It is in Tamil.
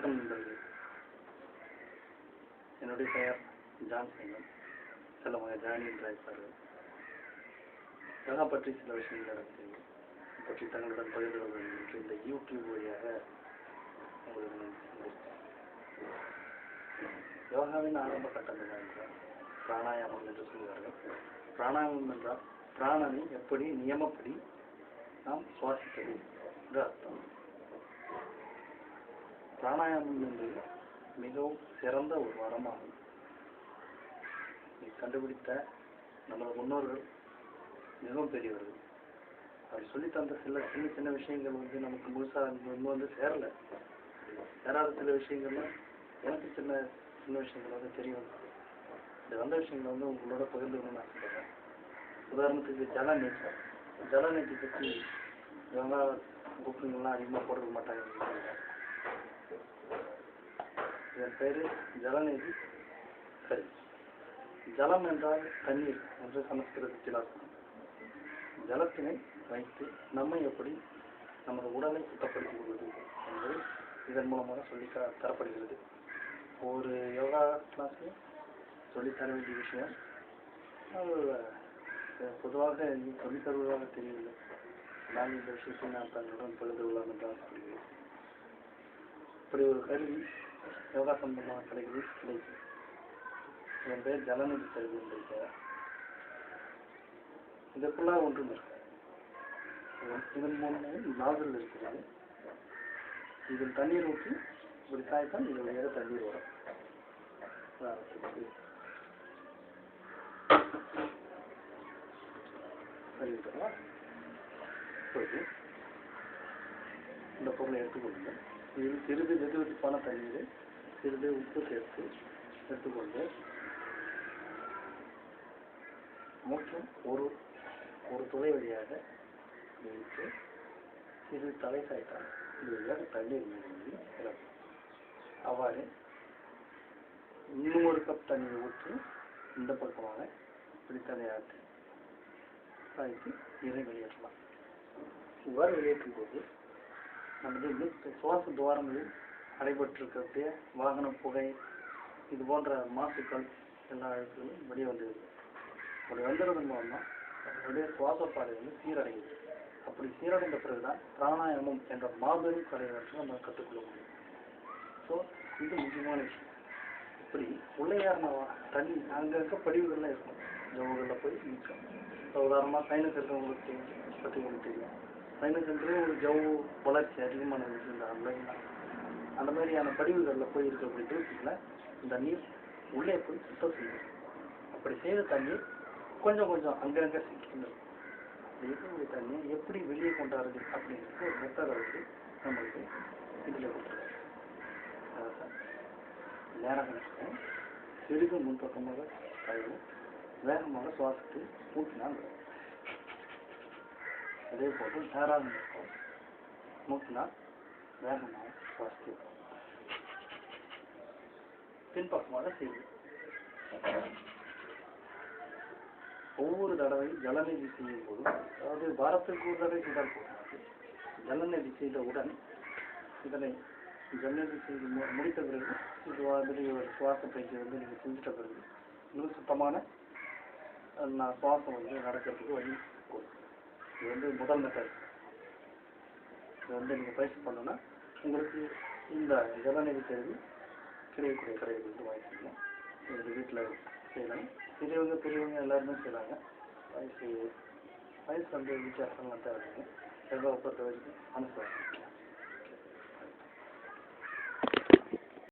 வணக்கம் நண்பர்களே. என்னுடைய பெயர் ஜான் சிங்கம். செல்லமாக ஜானி என்று அழைப்பார்கள். யோகா பற்றி சில விஷயங்கள் எனக்கு தெரியும். பற்றி தங்களுடன் பகிர்ந்து கொள்ள வேண்டும் என்று இந்த யூடியூப் வழியாக உங்களுக்கு நான் சந்தித்தேன். யோகாவின் ஆரம்ப கட்டங்கள் என்றால் பிராணாயாமம் என்று சொல்வார்கள். பிராணாயாமம் என்றால் பிராணனை எப்படி நியமப்படி நாம் சுவாசிப்பது என்று அர்த்தம். பிராணாயாமம் என்பது மிகவும் சிறந்த ஒரு வரமாகும். கண்டுபிடித்த நமது முன்னோர்கள் மிகவும் பெரியவர்கள். அவர் சொல்லித்தந்த சில சின்ன சின்ன விஷயங்கள் நமக்கு முழுசாக சேரல. சேராத சில விஷயங்கள்லாம் எனக்கு சின்ன சின்ன விஷயங்கள் தெரியும். இந்த வந்த விஷயங்களை உங்களோட பகிர்ந்துக்கணும்னு ஆசைப்படுறேன். உதாரணத்துக்கு ஜலநீதி பற்றி யோகா புக்குங்கள்லாம் அதிகமாக போட்டுக்க மாட்டாங்க. இதன் பெயர் ஜலநீதி. சரி, ஜலம் என்றால் தண்ணீர் என்று சமஸ்கிருதத்தில் அர்த்தம். ஜலத்தினை வைத்து நம்மை எப்படி நமது உடலை சுத்தப்படுத்திக் கொள்வது என்பது இதன் மூலமாக சொல்லி தரப்படுகிறது. ஒரு யோகா கிளாஸில் சொல்லித்தர வேண்டிய விஷயம் பொதுவாக சொல்லித் தருவதாக தெரியவில்லை. நான் இந்த விஷயத்தை நான் தங்களுடன் பகிர்ந்து கொள்ளலாம் என்று ஆசைப்படுகிறேன். இப்படி ஒரு கருவி யோகா சம்பந்தமான கலைகளில் கிடைக்கும். இதன் பெயர் ஜலநீதி கருவி என்று பெயர். இதற்குள்ளாக ஒன்றும் இருக்கு. இதன் மூலம் நாவல் இருக்கிறது. இதில் தண்ணீர் ஊற்றி இப்படி சாய்த்தால் இது வழியாக தண்ணீர் வரும். இந்த பொருளை எடுத்துக்கொண்டு இதில் சிறிது வெதுவெதுப்பான தண்ணீரை சிறிது உப்பு சேர்த்து எடுத்துக்கொண்டு மூச்சு ஒரு துளை வழியாக வைத்து சிறிது தலை சாய்த்தால் இது வழியாக தண்ணீர் மீது இறக்கும். அவ்வாறு இன்னும் ஒரு கப் தண்ணீர் ஊற்றி இந்த பக்கமாக இப்படி தலையாட்டி சாய்த்து நீரை வெளியேற்றலாம். இவ்வாறு வெளியேற்றும் போது நமது சுவாச துவாரங்களில் அடைபட்டிருக்கக்கூடிய வாகன புகை இது போன்ற மாசுக்கள் எல்லா அழுக்குகளும் வெளியே வந்துடுது. அப்படி வந்துடுறதன் மூலமாக நம்மளுடைய சுவாச பாதை சீரடையுது. அப்படி சீரடைந்த பிறகுதான் பிராணாயாமம் என்ற மாபெரும் கலையை நம்ம கற்றுக்கொள்ள முடியும். ஸோ இது முக்கியமான விஷயம். இப்படி உள்ளேயாருன தண்ணி அங்கங்க படிவுகள்லாம் இருக்கும். ஜவுகளில் போய் நிற்கும். உதாரணமாக சைனஸ் இருக்கிறவங்களுக்கு பற்றி உங்களுக்கு தெரியும். சைனஸ் என்று ஒரு ஜவு வளர்ச்சி அதிகமான அந்த மாதிரியான படிவுகளில் போய் இருக்கக்கூடிய தூசிகளை இந்த நீர் உள்ளே போய் சுத்தம் செய்யும். அப்படி செய்த தண்ணீர் கொஞ்சம் கொஞ்சம் அங்கங்கே சிக்கிட்டு அப்படி இருக்கக்கூடிய தண்ணீர் எப்படி வெளியே கொண்டாடுறது அப்படிங்கிறது ஒரு மெத்தட் வந்து நம்மளுக்கு இதில் கொடுத்துருக்காங்க. நேரம் கணக்கு சிறிது முன்பக்கமாக கழுவும் வேகமாக சுவாசித்து மூக்கினால் அதே போட்டு நேராக இருக்கும் மூக்கினால் வேகமாக சுவாசித்து பின்பக்கமாக செய்வது. ஒவ்வொரு தடவை ஜலநீதி செய்யும் போதும், அதாவது வாரத்திற்கு ஒரு தடவை செய்தால் போதும். ஜலநீதி செய்தவுடன் இதனை ஜலநீதி செய்து முடித்த பிறகு இது ஒரு சுவாச பயிற்சி நீங்கள் செஞ்சிட்ட பிறகு இன்னும் சுத்தமான சுவாசம் நடக்கிறதுக்கு வழி கொடுக்கும். இது முதல் மெத்தட். இது நீங்கள் பயிற்சி பண்ணோன்னா உங்களுக்கு இந்த ஜலநீதி கருவி கிடைக்கக்கூடிய கடைகள் வாங்கிக்கணும். இது வீட்டில் செய்யலாம். பெரியவங்க எல்லாருமே செய்யலாங்க. வயசு வித்தியாசம்லாம் தேவைங்க. எவ்வளோ பொறுத்த வரைக்கும் அனுசரிச்சு